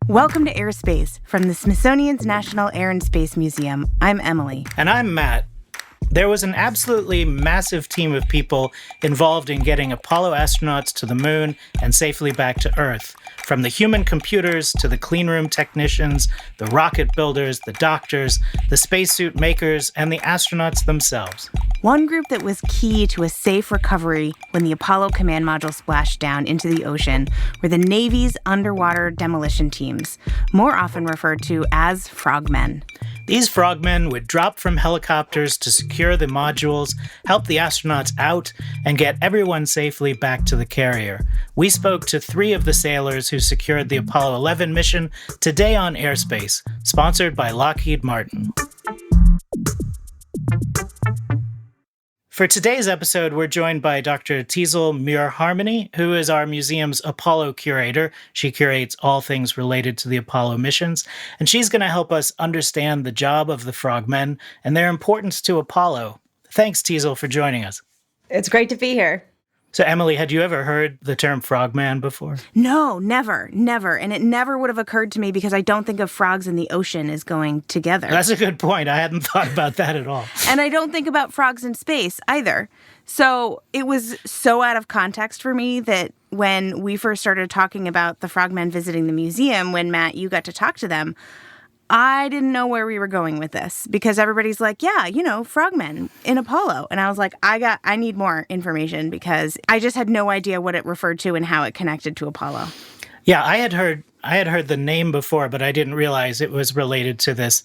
Welcome to AirSpace from the Smithsonian's National Air and Space Museum. I'm Emily. And I'm Matt. There was an absolutely massive team of people involved in getting Apollo astronauts to the moon and safely back to Earth. From the human computers to the cleanroom technicians, the rocket builders, the doctors, the spacesuit makers, and the astronauts themselves. One group that was key to a safe recovery when the Apollo command module splashed down into the ocean were the Navy's underwater demolition teams, more often referred to as Frogmen. These frogmen would drop from helicopters to secure the modules, help the astronauts out, and get everyone safely back to the carrier. We spoke to 3 of the sailors who secured the Apollo 11 mission today on AirSpace, sponsored by Lockheed Martin. For today's episode, we're joined by Dr. Teasel Muir-Harmony, who is our museum's Apollo Curator. She curates all things related to the Apollo missions, and she's going to help us understand the job of the Frogmen and their importance to Apollo. Thanks, Teasel, for joining us. It's great to be here. So, Emily, had you ever heard the term frogman before? No, never. And it never would have occurred to me because I don't think of frogs in the ocean as going together. That's a good point. I hadn't thought about that at all. And I don't think about frogs in space either. So it was so out of context for me that when we first started talking about the frogmen visiting the museum, when Matt, you got to talk to them, I didn't know where we were going with this because everybody's like, yeah, frogmen in Apollo. And I was like, I need more information because I just had no idea what it referred to and how it connected to Apollo. Yeah, I had heard the name before, but I didn't realize it was related to this,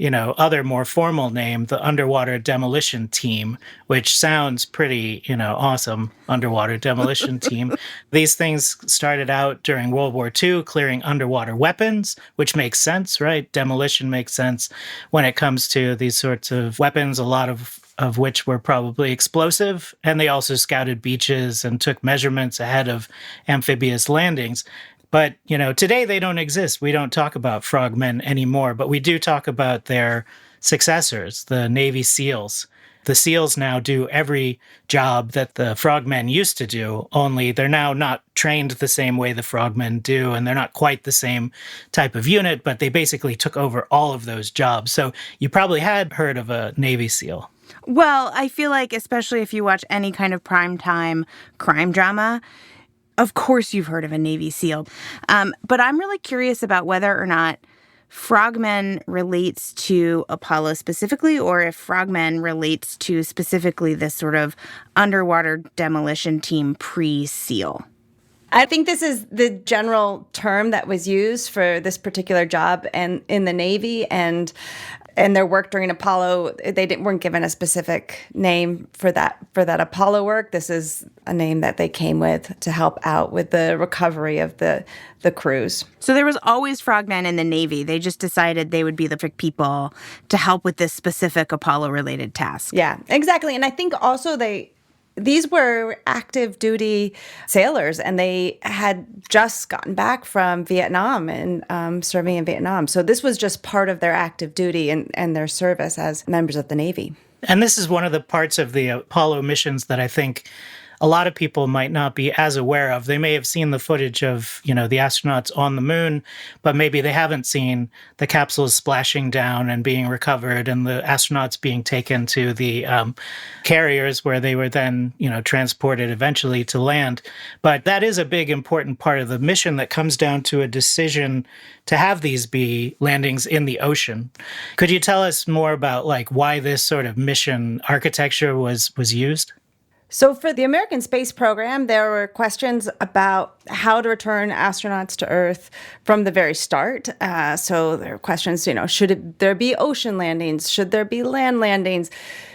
other more formal name, the Underwater Demolition Team, which sounds pretty, awesome, Underwater Demolition Team. These things started out during World War II, clearing underwater weapons, which makes sense, right? Demolition makes sense when it comes to these sorts of weapons, a lot of which were probably explosive. And they also scouted beaches and took measurements ahead of amphibious landings. But, today they don't exist. We don't talk about frogmen anymore, but we do talk about their successors, the Navy SEALs. The SEALs now do every job that the frogmen used to do, only they're now not trained the same way the frogmen do, and they're not quite the same type of unit, but they basically took over all of those jobs. So you probably had heard of a Navy SEAL. Well, I feel like, especially if you watch any kind of primetime crime drama, of course you've heard of a Navy SEAL. But I'm really curious about whether or not Frogmen relates to Apollo specifically, or if Frogmen relates to specifically this sort of underwater demolition team pre-SEAL. I think this is the general term that was used for this particular job and in the Navy and their work during Apollo. They weren't given a specific name for that Apollo work. This is a name that they came with to help out with the recovery of the crews. So there was always frogmen in the Navy. They just decided they would be the perfect people to help with this specific Apollo-related task. Yeah, exactly. And I think also these were active duty sailors, and they had just gotten back from Vietnam and serving in Vietnam. So this was just part of their active duty and their service as members of the Navy. And this is one of the parts of the Apollo missions that I think a lot of people might not be as aware of. They may have seen the footage of, the astronauts on the moon, but maybe they haven't seen the capsules splashing down and being recovered and the astronauts being taken to the carriers where they were then, transported eventually to land. But that is a big, important part of the mission that comes down to a decision to have these be landings in the ocean. Could you tell us more about why this sort of mission architecture was used? So for the American space program, there were questions about how to return astronauts to Earth from the very start. So there were questions, should there be ocean landings? Should there be land landings?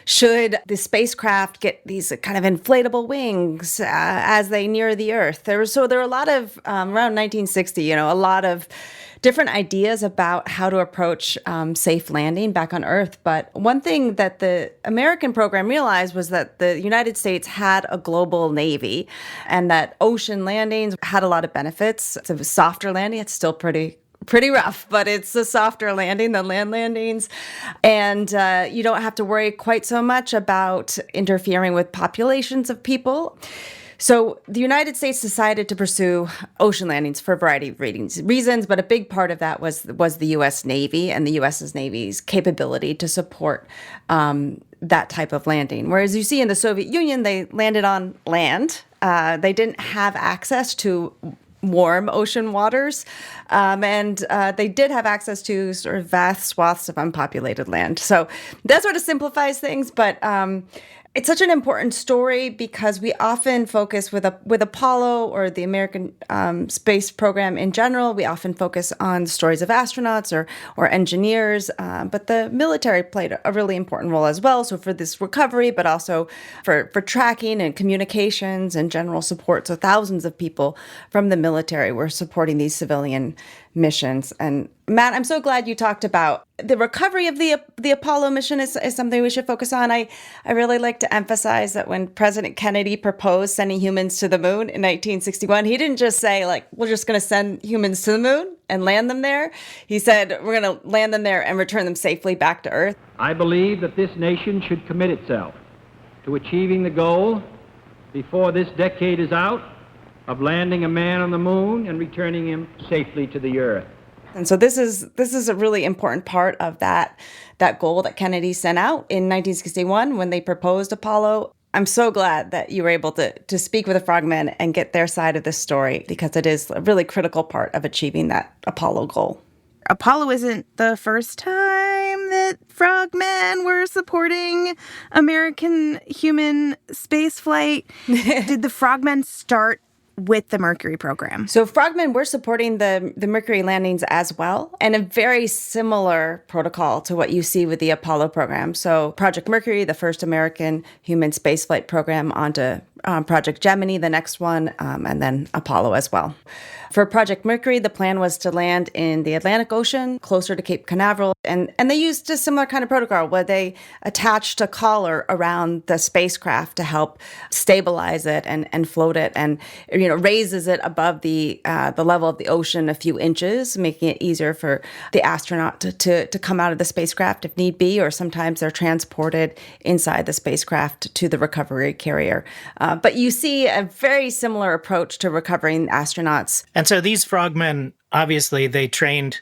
Should the spacecraft get these kind of inflatable wings as they near the Earth? There were a lot of, around 1960, a lot of different ideas about how to approach safe landing back on Earth. But one thing that the American program realized was that the United States had a global Navy and that ocean landings had a lot of benefits. It's a softer landing. It's still pretty rough, but it's a softer landing than land landings. And you don't have to worry quite so much about interfering with populations of people. So the United States decided to pursue ocean landings for a variety of reasons, but a big part of that was the U.S. Navy and the U.S. Navy's capability to support that type of landing. Whereas you see in the Soviet Union, they landed on land. They didn't have access to warm ocean waters, and they did have access to sort of vast swaths of unpopulated land. So that sort of simplifies things, but it's such an important story because we often focus with Apollo or the American space program in general. We often focus on the stories of astronauts or engineers, but the military played a really important role as well. So for this recovery, but also for tracking and communications and general support. So thousands of people from the military were supporting these civilian missions. And Matt, I'm so glad you talked about the recovery of the Apollo mission is something we should focus on. I really like to emphasize that when President Kennedy proposed sending humans to the moon in 1961, he didn't just say, like, we're just going to send humans to the moon and land them there. He said, we're going to land them there and return them safely back to Earth. I believe that this nation should commit itself to achieving the goal before this decade is out of landing a man on the moon and returning him safely to the Earth. And so this is a really important part of that goal that Kennedy sent out in 1961 when they proposed Apollo. I'm so glad that you were able to speak with the Frogmen and get their side of the story because it is a really critical part of achieving that Apollo goal. Apollo isn't the first time that Frogmen were supporting American human spaceflight. Did the Frogmen start with the Mercury program? So Frogmen were supporting the Mercury landings as well, and a very similar protocol to what you see with the Apollo program. So Project Mercury, the first American human spaceflight program, onto Project Gemini, the next one, and then Apollo as well. For Project Mercury, the plan was to land in the Atlantic Ocean, closer to Cape Canaveral, and they used a similar kind of protocol where they attached a collar around the spacecraft to help stabilize it and float it, and raises it above the level of the ocean a few inches, making it easier for the astronaut to come out of the spacecraft if need be, or sometimes they're transported inside the spacecraft to the recovery carrier. But you see a very similar approach to recovering astronauts. And so these frogmen, obviously, they trained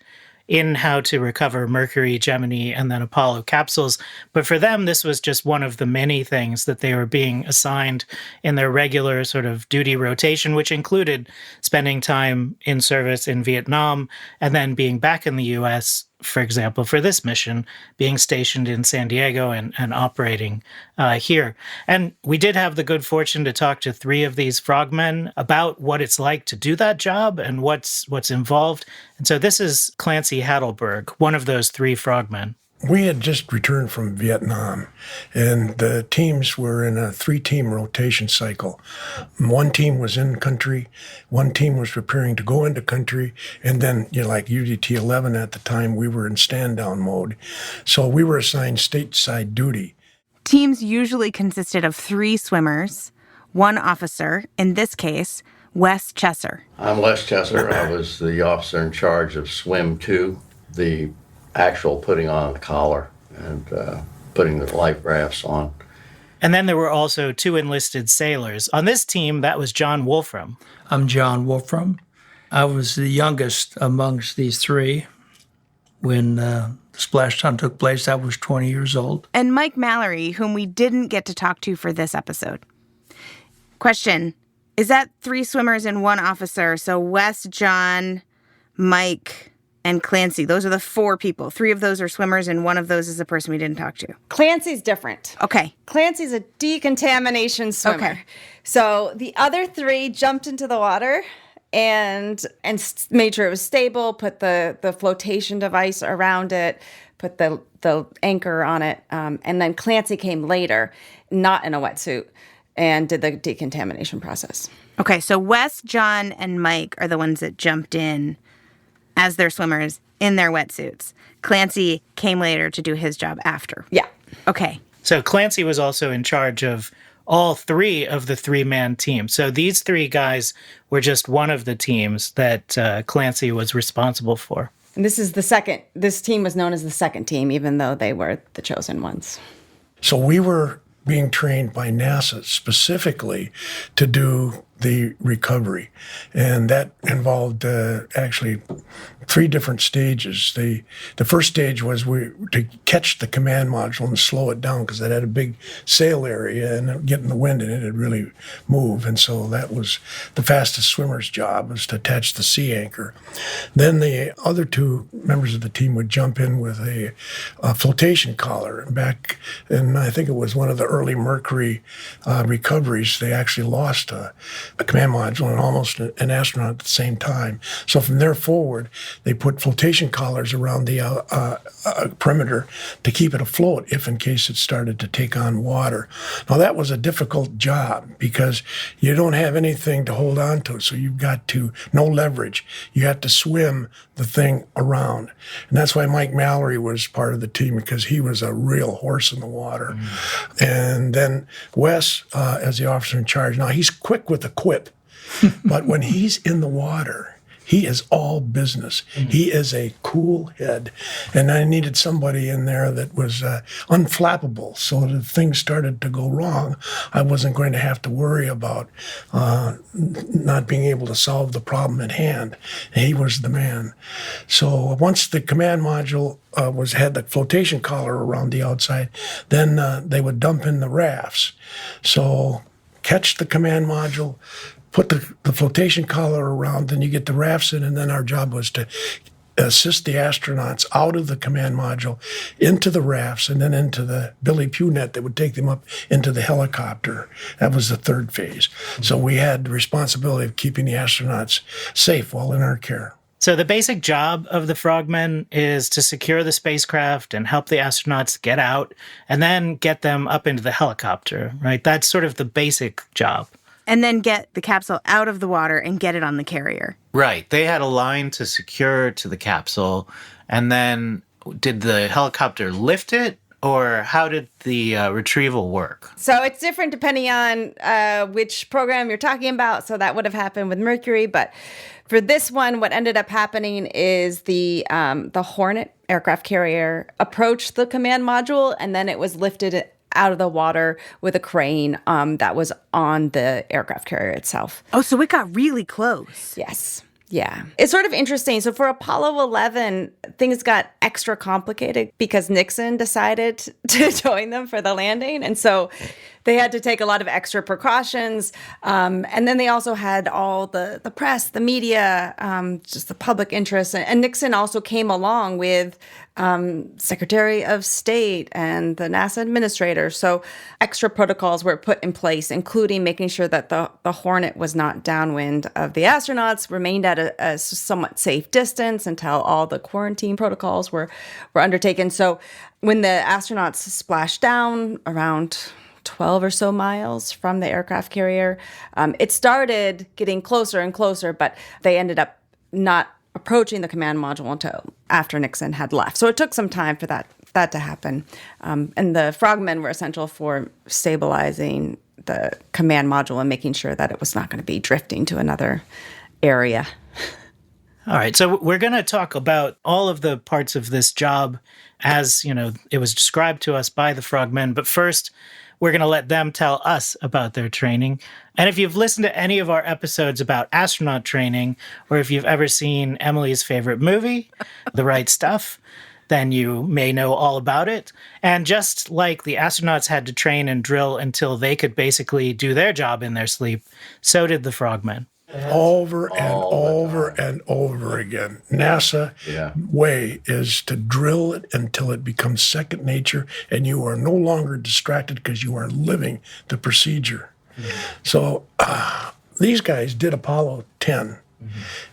in how to recover Mercury, Gemini, and then Apollo capsules. But for them, this was just one of the many things that they were being assigned in their regular sort of duty rotation, which included spending time in service in Vietnam and then being back in the U.S., for example, for this mission, being stationed in San Diego and operating here. And we did have the good fortune to talk to 3 of these frogmen about what it's like to do that job and what's involved. And so this is Clancy Hadelberg, one of those 3 frogmen. We had just returned from Vietnam, and the teams were in a 3-team rotation cycle. One team was in country, one team was preparing to go into country, and then, like UDT 11 at the time, we were in stand-down mode. So we were assigned stateside duty. Teams usually consisted of 3 swimmers, 1 officer, in this case, Wes Chesser. I'm Les Chesser. I was the officer in charge of Swim 2, the actual putting on the collar and putting the life rafts on. And then there were also 2 enlisted sailors. On this team, that was John Wolfram. I'm John Wolfram. I was the youngest amongst these 3 when the splashdown took place. I was 20 years old. And Mike Mallory, whom we didn't get to talk to for this episode. Question, is that 3 swimmers and 1 officer? So Wes, John, Mike, and Clancy. Those are the 4 people. 3 of those are swimmers, and 1 of those is the person we didn't talk to. Clancy's different. Okay. Clancy's a decontamination swimmer. Okay. So the other 3 jumped into the water and made sure it was stable, put the flotation device around it, put the anchor on it, and then Clancy came later, not in a wetsuit, and did the decontamination process. Okay, so Wes, John, and Mike are the ones that jumped in as their swimmers in their wetsuits. Clancy came later to do his job after. Yeah. Okay. So Clancy was also in charge of all 3 of the 3-man team. So these 3 guys were just one of the teams that Clancy was responsible for. And this team was known as the second team, even though they were the chosen ones. So we were being trained by NASA specifically to do the recovery. And that involved actually 3 different stages. The first stage was to catch the command module and slow it down because it had a big sail area and getting the wind in it, it'd really move. And so that was the fastest swimmer's job, was to attach the sea anchor. Then the other 2 members of the team would jump in with a flotation collar. And back in, I think it was one of the early Mercury recoveries, they actually lost a command module and almost an astronaut at the same time. So from there forward, they put flotation collars around the perimeter to keep it afloat if in case it started to take on water. Now that was a difficult job because you don't have anything to hold on to, so you've got to, no leverage. You have to swim the thing around. And that's why Mike Mallory was part of the team, because he was a real horse in the water. And then Wes, as the officer in charge, now he's quick with a quip, but when he's in the water, he is all business. He is a cool head. And I needed somebody in there that was unflappable. So if things started to go wrong, I wasn't going to have to worry about not being able to solve the problem at hand. He was the man. So once the command module had the flotation collar around the outside, then they would dump in the rafts. So catch the command module, put the flotation collar around, then you get the rafts in, and then our job was to assist the astronauts out of the command module into the rafts and then into the Billy Pugh net that would take them up into the helicopter. That was the 3rd phase. So we had the responsibility of keeping the astronauts safe while in our care. So the basic job of the Frogmen is to secure the spacecraft and help the astronauts get out and then get them up into the helicopter, right? That's sort of the basic job. And then get the capsule out of the water and get it on the carrier. Right. They had a line to secure to the capsule. And then did the helicopter lift it? Or how did the retrieval work? So it's different depending on which program you're talking about. So that would have happened with Mercury. But for this one, what ended up happening is the Hornet aircraft carrier approached the command module, and then it was lifted out of the water with a crane that was on the aircraft carrier itself. Oh, so it got really close. Yes. Yeah. It's sort of interesting. So for Apollo 11, things got extra complicated because Nixon decided to join them for the landing. And so they had to take a lot of extra precautions. And then they also had all the press, the media, just the public interest. And Nixon also came along with Secretary of State and the NASA administrator. So extra protocols were put in place, including making sure that the Hornet was not downwind of the astronauts, remained at a somewhat safe distance until all the quarantine protocols were undertaken. So when the astronauts splashed down around 12 or so miles from the aircraft carrier, it started getting closer and closer, but they ended up not approaching the command module until after Nixon had left. So it took some time for that to happen. And the Frogmen were essential for stabilizing the command module and making sure that it was not going to be drifting to another area. All right, so we're going to talk about all of the parts of this job as, it was described to us by the Frogmen. But first, we're going to let them tell us about their training. And if you've listened to any of our episodes about astronaut training, or if you've ever seen Emily's favorite movie, The Right Stuff, then you may know all about it. And just like the astronauts had to train and drill until they could basically do their job in their sleep, so did the Frogmen. Over and over and over again. NASA way is to drill it until it becomes second nature and you are no longer distracted because you are living the procedure. So these guys did Apollo 10.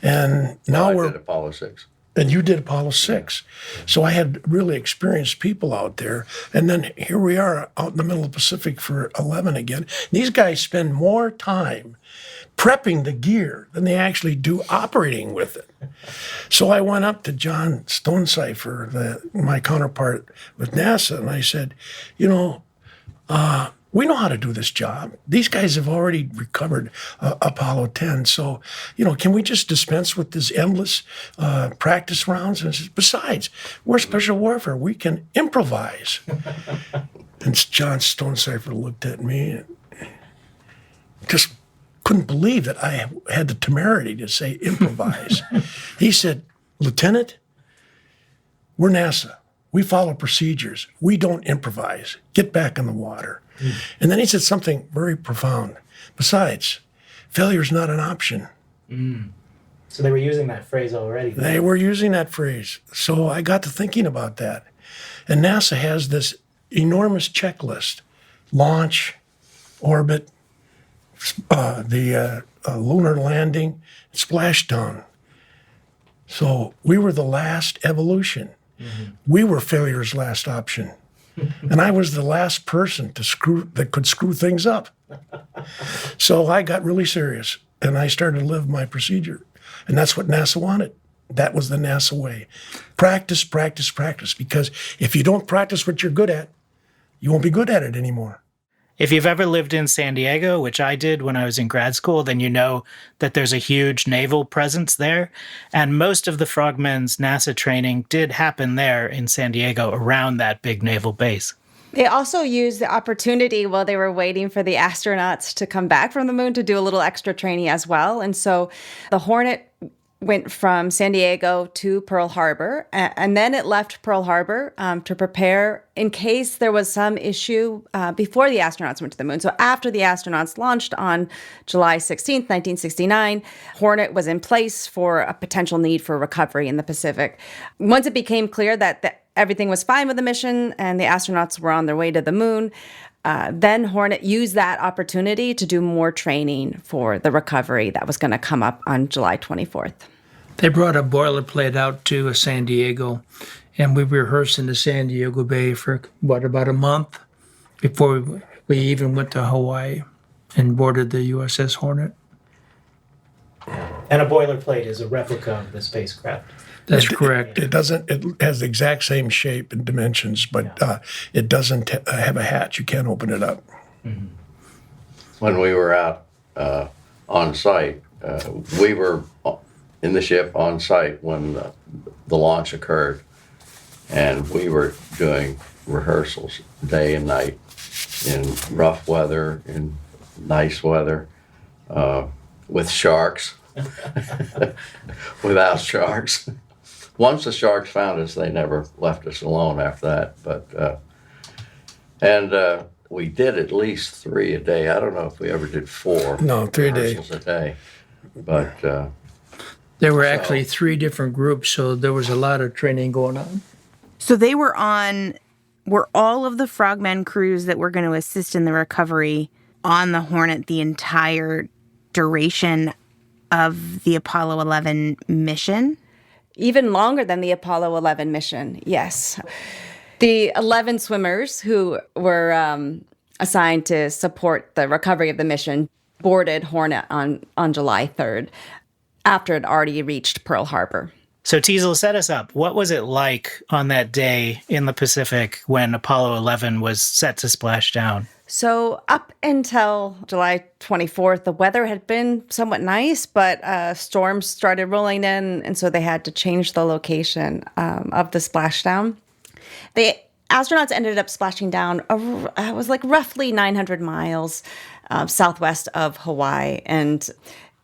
And now I did Apollo 6. And you did Apollo 6. So I had really experienced people out there. And then here we are out in the middle of the Pacific for 11 again. These guys spend more time prepping the gear than they actually do operating with it. So I went up to John Stonecipher, my counterpart with NASA, and I said, we know how to do this job. These guys have already recovered Apollo 10. So, can we just dispense with this endless practice rounds? And besides, we're special warfare. We can improvise. And John Stonecipher looked at me and just couldn't believe that I had the temerity to say improvise. He said, Lieutenant, we're NASA. We follow procedures. We don't improvise. Get back in the water. And then he said something very profound. Besides, failure's not an option. So they were using that phrase already. They were using that phrase. So I got to thinking about that. And NASA has this enormous checklist: launch, orbit, the lunar landing, splashdown. So we were the last evolution. We were failure's last option. And I was the last person that could screw things up. So I got really serious and I started to live my procedure. And that's what NASA wanted. That was the NASA way. Practice, practice, practice. Because if you don't practice what you're good at, you won't be good at it anymore. If you've ever lived in San Diego, which I did when I was in grad school, then you know that there's a huge naval presence there. And most of the Frogmen's NASA training did happen there in San Diego around that big naval base. They also used the opportunity while they were waiting for the astronauts to come back from the moon to do a little extra training as well. And so the Hornet went from San Diego to Pearl Harbor, and then it left Pearl Harbor to prepare in case there was some issue before the astronauts went to the moon. So after the astronauts launched on July 16th, 1969, Hornet was in place for a potential need for recovery in the Pacific. Once it became clear that everything was fine with the mission and the astronauts were on their way to the moon, then Hornet used that opportunity to do more training for the recovery that was going to come up on July 24th. They brought a boilerplate out to San Diego, and we rehearsed in the San Diego Bay for, about a month before we even went to Hawaii and boarded the USS Hornet. And a boilerplate is a replica of the spacecraft. That's correct. It has the exact same shape and dimensions, but it doesn't have a hatch. You can't open it up. Mm-hmm. When we were out on site, we were in the ship on site when the launch occurred, and we were doing rehearsals day and night in rough weather, in nice weather, with sharks, without sharks. Once the sharks found us, they never left us alone after that. But we did at least 3 a day. I don't know if we ever did 4. No, 3 a day. Rehearsals a day. But there were actually 3 different groups, so there was a lot of training going on. So they were all of the Frogmen crews that were going to assist in the recovery on the Hornet the entire duration of the Apollo 11 mission? Even longer than the Apollo 11 mission, yes. The 11 swimmers who were assigned to support the recovery of the mission boarded Hornet on July 3rd after it already reached Pearl Harbor. So Teasel, set us up. What was it like on that day in the Pacific when Apollo 11 was set to splash down? So up until July 24th, the weather had been somewhat nice, but storms started rolling in, and so they had to change the location of the splashdown. The astronauts ended up splashing down, it was like roughly 900 miles southwest of Hawaii, and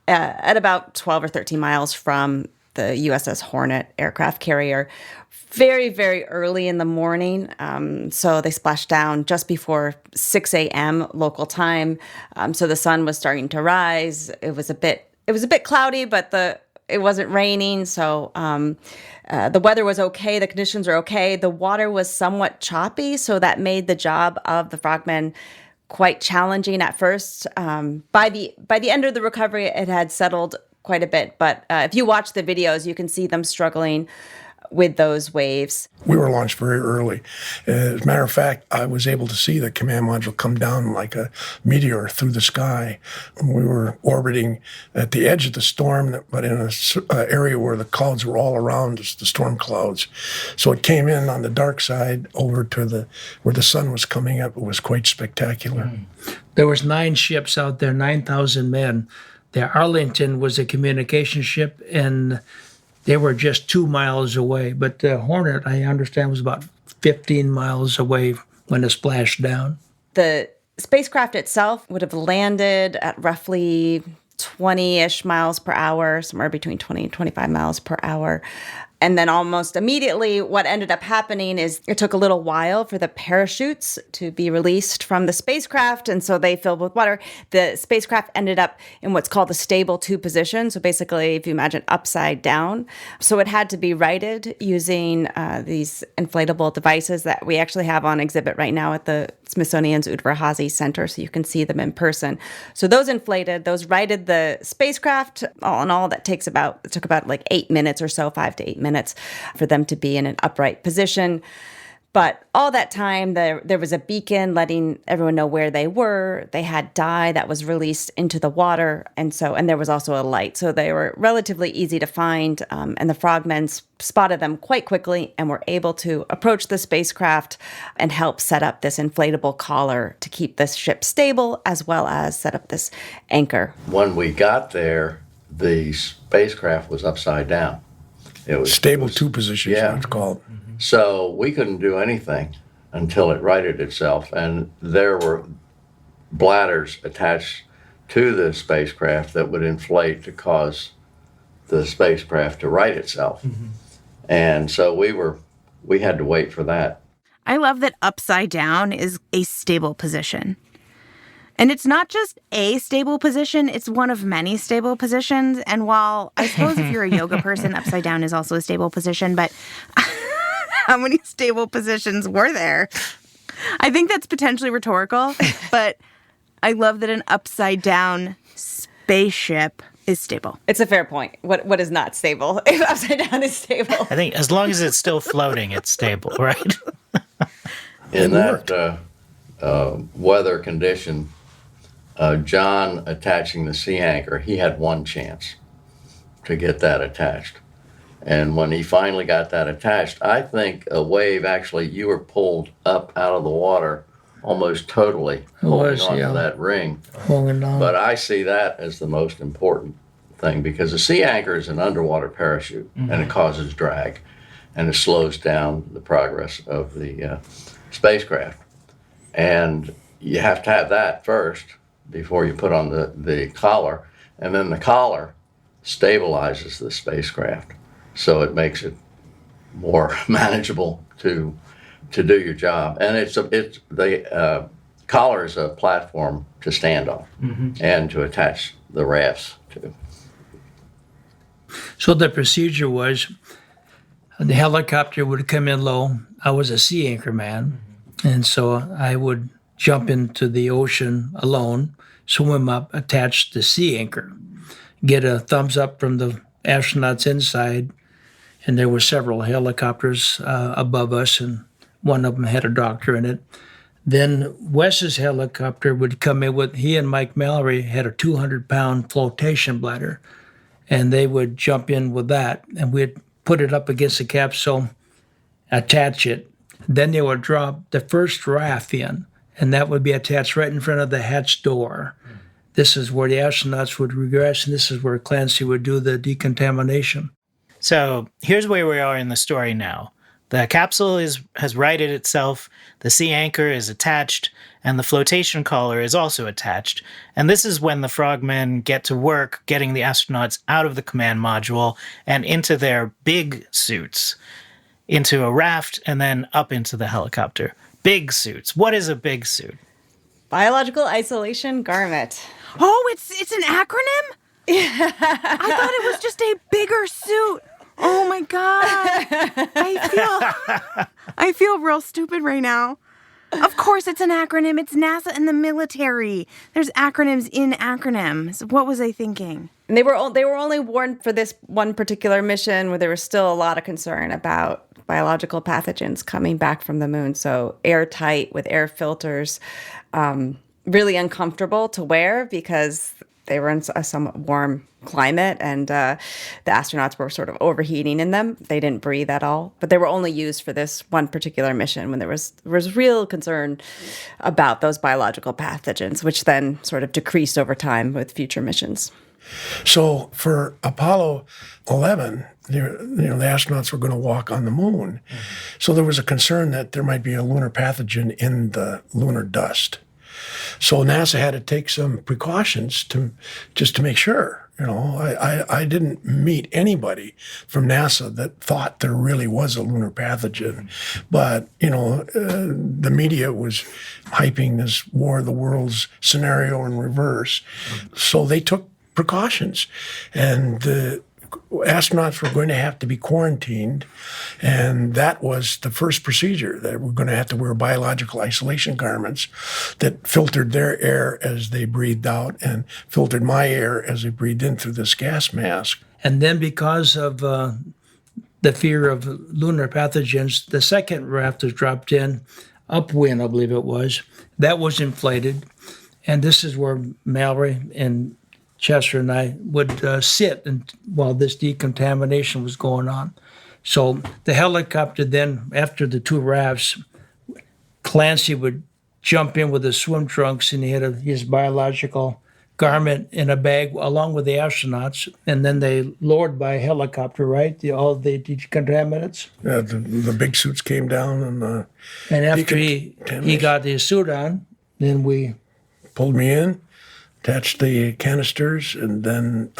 at about 12 or 13 miles from the USS Hornet aircraft carrier. Very, very early in the morning. So they splashed down just before 6 a.m. local time. So the sun was starting to rise. It was a bit cloudy, but it wasn't raining. So the weather was okay. The conditions were okay. The water was somewhat choppy, so that made the job of the Frogmen quite challenging at first. By the end of the recovery, it had settled quite a bit. But if you watch the videos, you can see them struggling with those waves. We were launched very early. As a matter of fact, I was able to see the command module come down like a meteor through the sky. We were orbiting at the edge of the storm, but in an area where the clouds were all around us, the storm clouds. So it came in on the dark side over to where the sun was coming up. It was quite spectacular. There was 9 ships out there, 9,000 men. The Arlington was a communication ship, and they were just 2 miles away. But the Hornet, I understand, was about 15 miles away when it splashed down? The spacecraft itself would have landed at roughly 20-ish miles per hour, somewhere between 20 and 25 miles per hour. And then almost immediately, what ended up happening is it took a little while for the parachutes to be released from the spacecraft. And so they filled with water. The spacecraft ended up in what's called the stable 2 position. So basically, if you imagine upside down. So it had to be righted using these inflatable devices that we actually have on exhibit right now at the Smithsonian's Udvar-Hazy Center. So you can see them in person. So those inflated, those righted the spacecraft. All in all, it took about like 8 minutes or so, 5 to 8 minutes for them to be in an upright position. But all that time, there was a beacon letting everyone know where they were. They had dye that was released into the water. And there was also a light. So they were relatively easy to find. And the Frogmen spotted them quite quickly and were able to approach the spacecraft and help set up this inflatable collar to keep this ship stable, as well as set up this anchor. When we got there, the spacecraft was upside down. It was Stable 2 position is yeah. what it's called. So we couldn't do anything until it righted itself. And there were bladders attached to the spacecraft that would inflate to cause the spacecraft to right itself. And so we had to wait for that. I love that upside down is a stable position. And it's not just a stable position, it's one of many stable positions. And while I suppose if you're a yoga person, upside down is also a stable position, but how many stable positions were there? I think that's potentially rhetorical, but I love that an upside down spaceship is stable. It's a fair point. What is not stable? If upside down is stable. I think as long as it's still floating, it's stable, right? In that weather condition, John attaching the sea anchor, he had one chance to get that attached. And when he finally got that attached, I think a wave, actually, you were pulled up out of the water almost totally, holding onto that ring. Holding on. But I see that as the most important thing, because the sea anchor is an underwater parachute, and it causes drag, and it slows down the progress of the spacecraft. And you have to have that first before you put on the collar, and then the collar stabilizes the spacecraft, so it makes it more manageable to do your job. And the collar is a platform to stand on and to attach the rafts to. So the procedure was the helicopter would come in low. I was a sea anchor man, and so I would jump into the ocean alone, swim up, attach the sea anchor, get a thumbs up from the astronauts inside, and there were several helicopters above us, and one of them had a doctor in it. Then Wes's helicopter would come in with, he and Mike Mallory had a 200-pound flotation bladder, and they would jump in with that, and we'd put it up against the capsule, attach it. Then they would drop the first raft in, and that would be attached right in front of the hatch door. This is where the astronauts would regress, and this is where Clancy would do the decontamination. So here's where we are in the story now. The capsule has righted itself, the sea anchor is attached, and the flotation collar is also attached. And this is when the Frogmen get to work getting the astronauts out of the command module and into their big suits, into a raft, and then up into the helicopter. Big suits. What is a big suit? Biological isolation garment. Oh, it's an acronym? I thought it was just a bigger suit. Oh my God. I feel real stupid right now. Of course it's an acronym. It's NASA and the military. There's acronyms in acronyms. What was I thinking? And they were only worn for this one particular mission where there was still a lot of concern about biological pathogens coming back from the moon. So airtight with air filters, really uncomfortable to wear because they were in a somewhat warm climate, and the astronauts were sort of overheating in them. They didn't breathe at all, but they were only used for this one particular mission when there was real concern about those biological pathogens, which then sort of decreased over time with future missions. So for Apollo 11, the astronauts were going to walk on the moon. So there was a concern that there might be a lunar pathogen in the lunar dust. So NASA had to take some precautions just to make sure. I didn't meet anybody from NASA that thought there really was a lunar pathogen. But, the media was hyping this War of the Worlds scenario in reverse. So they took precautions. And the astronauts were going to have to be quarantined, and that was the first procedure. That we're going to have to wear biological isolation garments that filtered their air as they breathed out and filtered my air as they breathed in through this gas mask. And then because of the fear of lunar pathogens, the second raft was dropped in, upwind, I believe it was. That was inflated. And this is where Mallory and Chester and I would sit while this decontamination was going on. So the helicopter then, after the two rafts, Clancy would jump in with his swim trunks, and he had his biological garment in a bag along with the astronauts, and then they lowered by helicopter, right? All the decontaminants. Yeah, the big suits came down, and after he got his suit on, then we pulled me in, attached the canisters, and then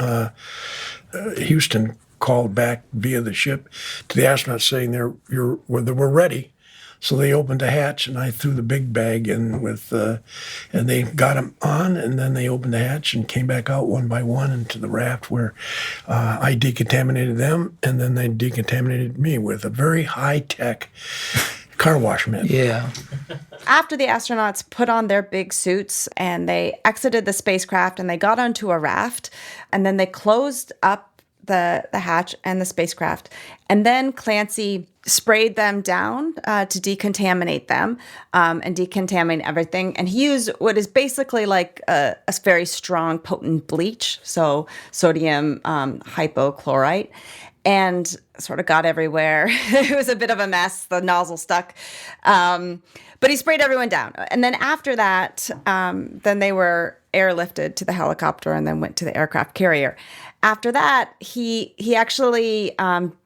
Houston called back via the ship to the astronauts saying we're ready. So they opened the hatch, and I threw the big bag in with, and they got them on, and then they opened the hatch and came back out one by one into the raft where I decontaminated them, and then they decontaminated me with a very high-tech car wash mitt. Yeah. After the astronauts put on their big suits and they exited the spacecraft and they got onto a raft, and then they closed up the hatch and the spacecraft. And then Clancy sprayed them down to decontaminate them and decontaminate everything. And he used what is basically like a very strong, potent bleach, so sodium hypochlorite, and sort of got everywhere. It was a bit of a mess. The nozzle stuck. But he sprayed everyone down. And then after that, then they were airlifted to the helicopter and then went to the aircraft carrier. After that, he actually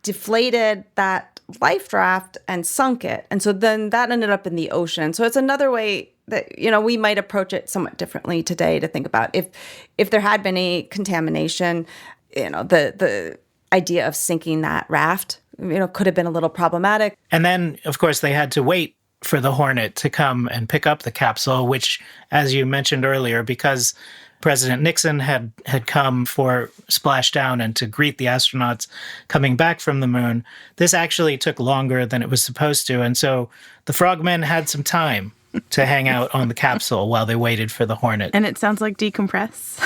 deflated that life raft and sunk it. And so then that ended up in the ocean. So it's another way that, we might approach it somewhat differently today to think about if there had been any contamination, the idea of sinking that raft, could have been a little problematic. And then, of course, they had to wait for the Hornet to come and pick up the capsule, which, as you mentioned earlier, because President Nixon had come for splashdown and to greet the astronauts coming back from the moon, this actually took longer than it was supposed to. And so the Frogmen had some time to hang out on the capsule while they waited for the Hornet. And it sounds like decompress.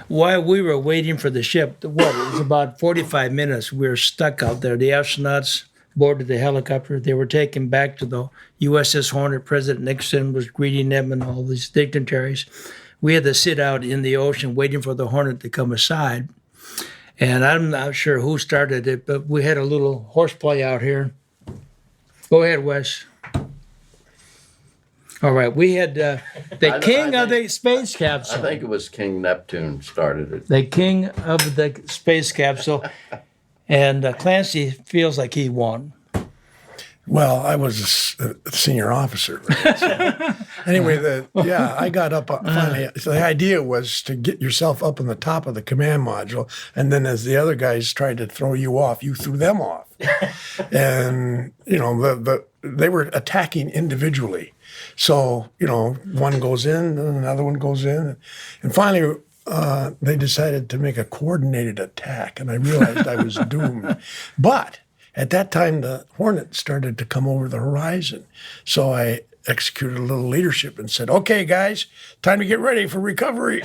While we were waiting for the ship, it was about 45 minutes, we were stuck out there. The astronauts boarded the helicopter. They were taken back to the USS Hornet. President Nixon was greeting them and all these dignitaries. We had to sit out in the ocean waiting for the Hornet to come aside. And I'm not sure who started it, but we had a little horseplay out here. Go ahead, Wes. All right, we had the king of the space capsule. I think it was King Neptune started it. The king of the space capsule. And Clancy feels like he won. Well, I was a senior officer. Right? So, anyway, I got up finally. So the idea was to get yourself up on the top of the command module, and then as the other guys tried to throw you off, you threw them off. And, they were attacking individually. So, one goes in, and another one goes in. And finally, they decided to make a coordinated attack, and I realized I was doomed. But at that time, the Hornet started to come over the horizon. So I executed a little leadership and said, okay, guys, time to get ready for recovery.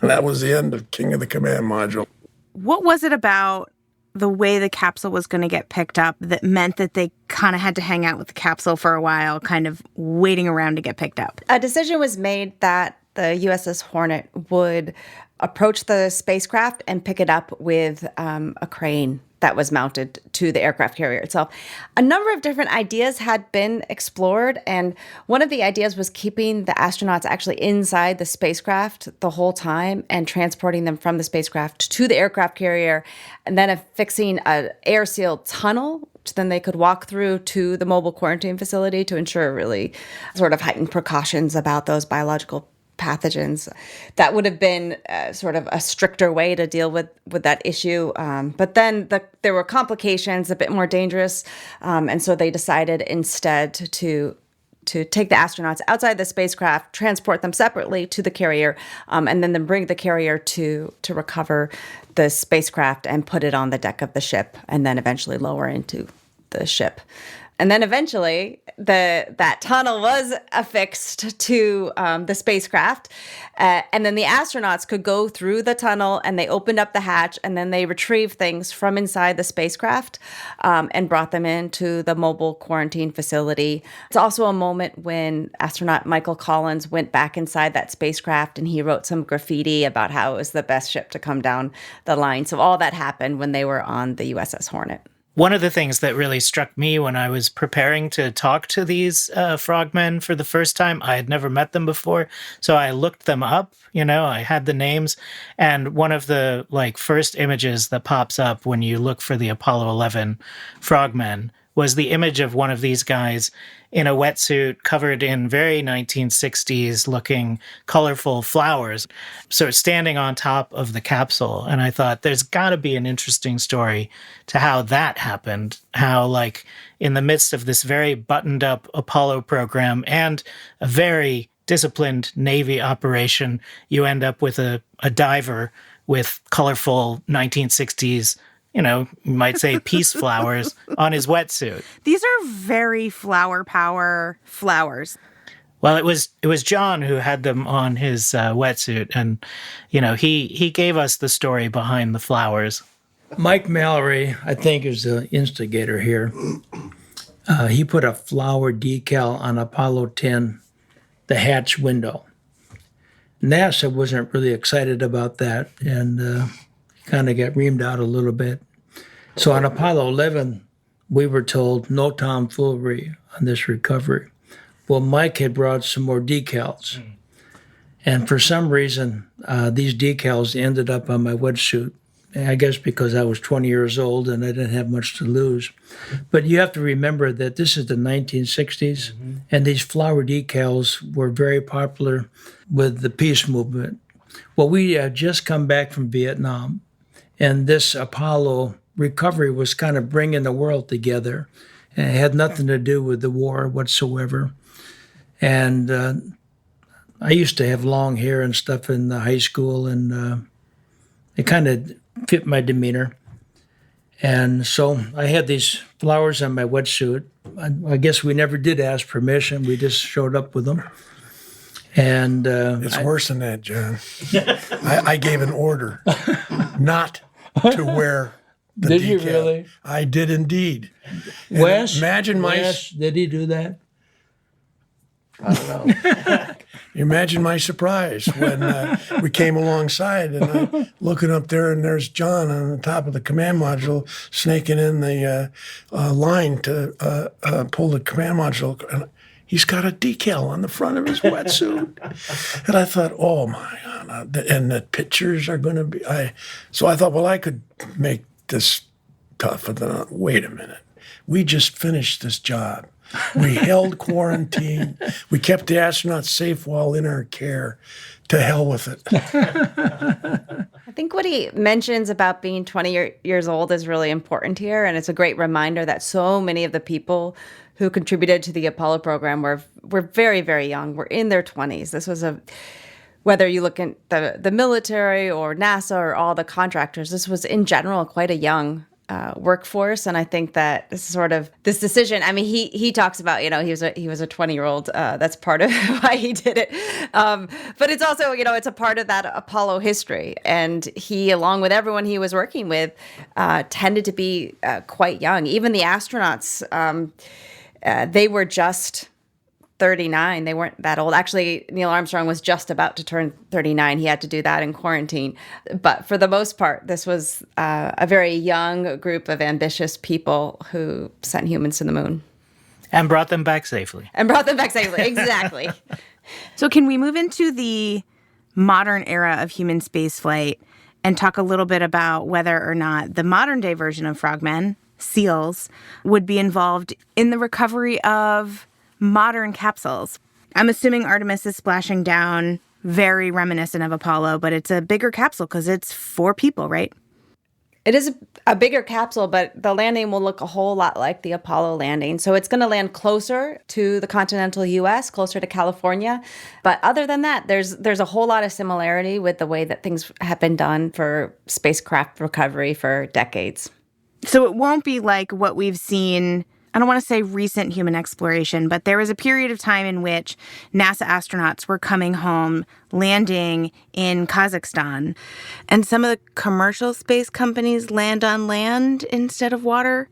That was the end of King of the Command Module. What was it about the way the capsule was going to get picked up that meant that they kind of had to hang out with the capsule for a while, kind of waiting around to get picked up? A decision was made that the USS Hornet would approach the spacecraft and pick it up with a crane that was mounted to the aircraft carrier itself. A number of different ideas had been explored, and one of the ideas was keeping the astronauts actually inside the spacecraft the whole time and transporting them from the spacecraft to the aircraft carrier, and then affixing an air-sealed tunnel which then they could walk through to the mobile quarantine facility to ensure really sort of heightened precautions about those biological pathogens. That would have been sort of a stricter way to deal with that issue. But then there were complications, a bit more dangerous. And so they decided instead to take the astronauts outside the spacecraft, transport them separately to the carrier, and then bring the carrier to recover the spacecraft and put it on the deck of the ship, and then eventually lower into the ship. And then eventually, that tunnel was affixed to the spacecraft. And then the astronauts could go through the tunnel, and they opened up the hatch, and then they retrieved things from inside the spacecraft and brought them into the mobile quarantine facility. It's also a moment when astronaut Michael Collins went back inside that spacecraft, and he wrote some graffiti about how it was the best ship to come down the line. So all that happened when they were on the USS Hornet. One of the things that really struck me when I was preparing to talk to these frogmen for the first time, I had never met them before, so I looked them up. I had the names, and one of the first images that pops up when you look for the Apollo 11 frogmen was the image of one of these guys in a wetsuit covered in very 1960s looking colorful flowers, sort of standing on top of the capsule. And I thought there's got to be an interesting story to how that happened, how in the midst of this very buttoned up Apollo program and a very disciplined Navy operation, you end up with a diver with colorful 1960s, you might say peace flowers on his wetsuit. These are very flower power flowers. Well, it was John who had them on his wetsuit, and he gave us the story behind the flowers. Mike Mallory, I think, is the instigator here. He put a flower decal on Apollo 10, the hatch window. NASA wasn't really excited about that, and kind of got reamed out a little bit. So on Apollo 11, we were told no tomfoolery on this recovery. Well, Mike had brought some more decals. And for some reason, these decals ended up on my wetsuit. I guess because I was 20 years old and I didn't have much to lose. But you have to remember that this is the 1960s, and these flower decals were very popular with the peace movement. Well, we had just come back from Vietnam, and this Apollo recovery was kind of bringing the world together. And it had nothing to do with the war whatsoever. And I used to have long hair and stuff in high school, and it kind of fit my demeanor. And so I had these flowers on my wetsuit. I guess we never did ask permission. We just showed up with them. And it's worse than that, John. I gave an order not to wear the Did decal. you really? I did indeed. And Wes, did he do that? I don't know. Imagine my surprise when we came alongside, and I'm looking up there, and there's John on the top of the command module, snaking in the line to pull the command module. And he's got a decal on the front of his wetsuit. And I thought, oh my God, and the pictures are going to be. So I thought, well, I could make this tough. And then, wait a minute. We just finished this job. We held quarantine. We kept the astronauts safe while in our care. To hell with it. I think what he mentions about being 20 years old is really important here. And it's a great reminder that so many of the people who contributed to the Apollo program were very, very young, were in their 20s. This was whether you look at the military or NASA or all the contractors, this was in general quite a young workforce. And I think that this decision, I mean, he talks about, he was a 20-year-old, that's part of why he did it. But it's also, it's a part of that Apollo history. And he, along with everyone he was working with, tended to be quite young. Even the astronauts, they were just 39. They weren't that old. Actually, Neil Armstrong was just about to turn 39. He had to do that in quarantine. But for the most part, this was a very young group of ambitious people who sent humans to the moon. And brought them back safely. Exactly. So can we move into the modern era of human spaceflight and talk a little bit about whether or not the modern day version of Frogmen, SEALs, would be involved in the recovery of modern capsules? I'm assuming Artemis is splashing down, very reminiscent of Apollo, but it's a bigger capsule because it's 4 people, right? It is a bigger capsule, but the landing will look a whole lot like the Apollo landing. So it's going to land closer to the continental U.S., closer to California. But other than that, there's a whole lot of similarity with the way that things have been done for spacecraft recovery for decades. So it won't be like what we've seen, I don't want to say recent human exploration, but there was a period of time in which NASA astronauts were coming home, landing in Kazakhstan, and some of the commercial space companies land on land instead of water,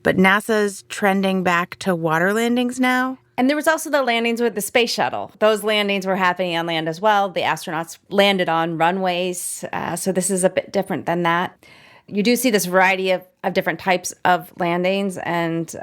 but NASA's trending back to water landings now. And there was also the landings with the space shuttle. Those landings were happening on land as well. The astronauts landed on runways, so this is a bit different than that. You do see this variety of different types of landings, and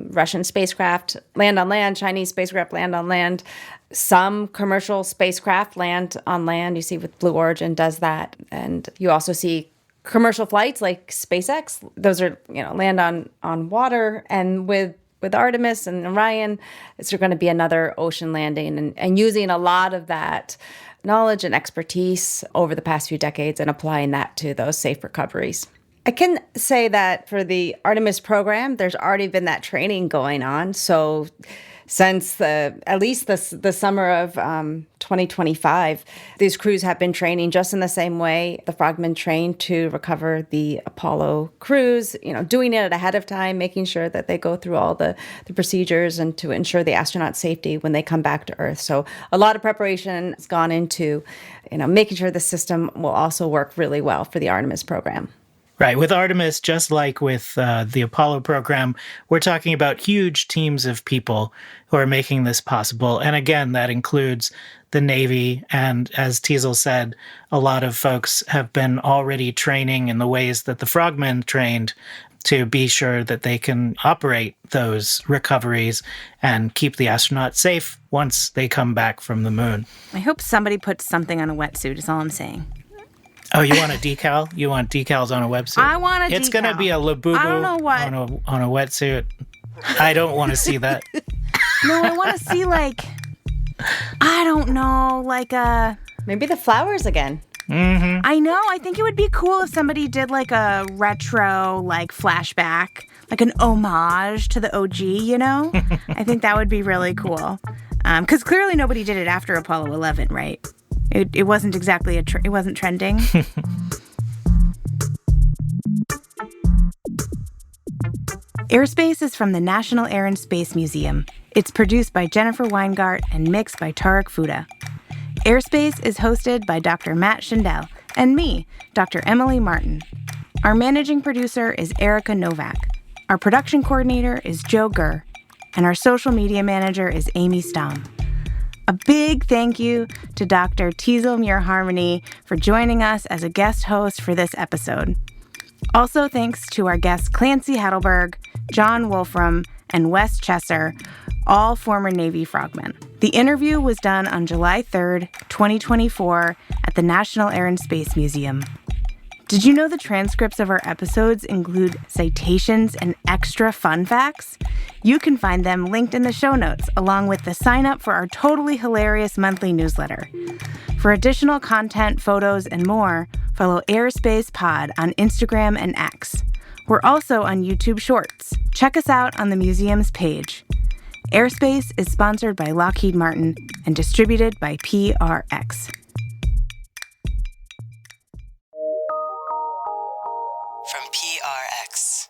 Russian spacecraft land on land, Chinese spacecraft land on land. Some commercial spacecraft land on land. You see with Blue Origin does that. And you also see commercial flights like SpaceX. Those are, land on water. And with Artemis and Orion, it's going to be another ocean landing and using a lot of that knowledge and expertise over the past few decades and applying that to those safe recoveries. I can say that for the Artemis program, there's already been that training going on. So since at least the summer of 2025, these crews have been training just in the same way the Frogmen trained to recover the Apollo crews, doing it ahead of time, making sure that they go through all the procedures and to ensure the astronauts' safety when they come back to Earth. So a lot of preparation has gone into, making sure the system will also work really well for the Artemis program. Right. With Artemis, just like with the Apollo program, we're talking about huge teams of people who are making this possible. And again, that includes the Navy. And as Teasel said, a lot of folks have been already training in the ways that the Frogmen trained to be sure that they can operate those recoveries and keep the astronauts safe once they come back from the moon. I hope somebody puts something on a wetsuit, is all I'm saying. Oh, you want a decal? You want decals on a websuit? I want a decal. It's going to be a Labubu I don't know what. on a wetsuit. I don't want to see that. No, I want to see I don't know, Maybe the flowers again. Mm-hmm. I know. I think it would be cool if somebody did a retro, flashback, an homage to the OG, I think that would be really cool. Because clearly nobody did it after Apollo 11, right? It wasn't exactly it wasn't trending. AirSpace is from the National Air and Space Museum. It's produced by Jennifer Weingart and mixed by Tarek Fuda. AirSpace is hosted by Dr. Matt Schindel and me, Dr. Emily Martin. Our managing producer is Erica Novak. Our production coordinator is Joe Gurr. And our social media manager is Amy Stamm. A big thank you to Dr. Teasel Muir-Harmony for joining us as a guest host for this episode. Also thanks to our guests Clancy Heidelberg, John Wolfram, and Wes Chesser, all former Navy frogmen. The interview was done on July 3rd, 2024 at the National Air and Space Museum. Did you know the transcripts of our episodes include citations and extra fun facts? You can find them linked in the show notes, along with the sign up for our totally hilarious monthly newsletter. For additional content, photos, and more, follow AirSpace Pod on Instagram and X. We're also on YouTube Shorts. Check us out on the museum's page. AirSpace is sponsored by Lockheed Martin and distributed by PRX. From PRX.